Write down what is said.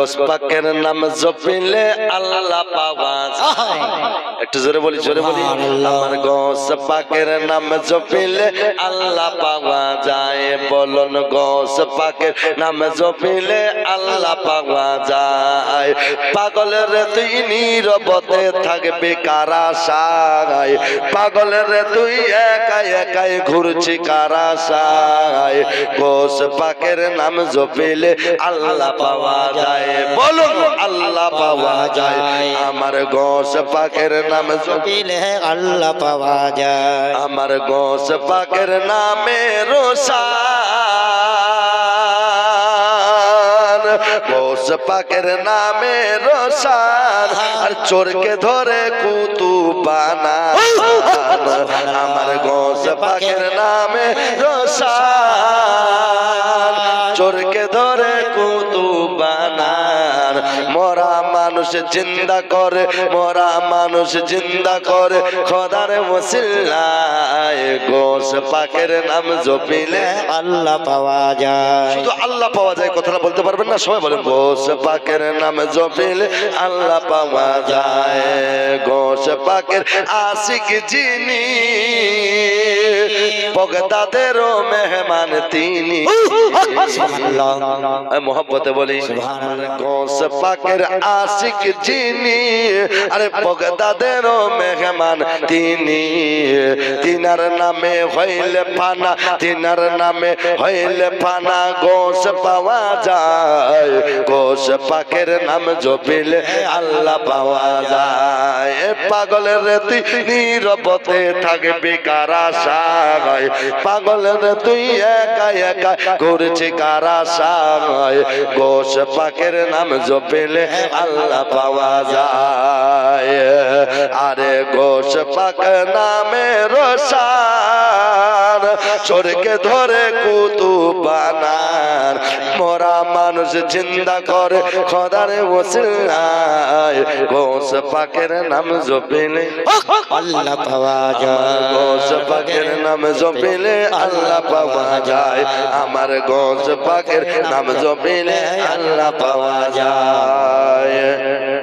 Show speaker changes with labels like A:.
A: গোস পাকের নাম জপিলে আল্লাহ পাওয়া যায়। একটু জোরে বলি, জোরে বলি। আমার গোস পাকের নাম জপিলে আল্লাহ পাওয়া যায়। বলুন গোস পাকের নাম জপিলে আল্লাহ পাওয়া যায়। পাগলের তুই নীরবতে থাকবি কার আশায়, পাগলের তুই একাই একাই ঘুরছি কার আশায়। গোস পাকের নাম জপিলে আল্লাহ পাওয়া যায়। বলুন আল্লাহ পাওয়া যায়। আমার গোস পাকের নাম জপিলে
B: আল্লাহ পাওয়া যায়।
A: আমার গোস পাকের নামে রোশান, গোস পাকের নামে রোশান, আর চোরকে ধরে কুতুবানা। আমার গোস পাকের নামে রোশান, চোরকে ধরে কুতুবানা। মরা মানুষ জিন্দা করে, মরা মানুষ জিন্দা করে খোদার ওসিলায়। গোস পাকের নাম জপিলে
B: আল্লাহ পাওয়া যায়।
A: শুধু আল্লাহ পাওয়া যায়, কথাটা বলতে পারবেন না? সবাই বলেন গোস পাকের নাম জপিলে আল্লাহ পাওয়া যায়। গোস পাকের আশিক যিনি, বগদাদেরও মেহমান তিনি। মোহব্বতে বলি গোস পাকের আশিক যিনি, আরে বগদাদেরও মেহমান তিনি। তিনার নামে হইলে ফানা, তিনার নামে হইলে ফানা গোস পাওয়া যায়। গোস পাকের নাম জপিলে আল্লাহ পাওয়া যায়। পাগলের তুই নীরবতে থাকবি কার আশায়, পাগলের তুই একা একা ঘুরছি কার আশায়। গোস পাকের নাম জপিলে আল্লাহ পাওয়া যায়। আরে গোস পাক নামে রোশান, চোরকে ধরে কুতুবানা। মরা মানুষ জিন্দা করে খোদার ওসিলায়। গোস পাকের নাম জপিলে
B: আল্লাহ পাওয়া যায়।
A: গোস পাকের নাম জপিলে আল্লাহ পাওয়া যায়। আমার গোস পাকের নাম জপিলে আল্লাহ পাওয়া যায়।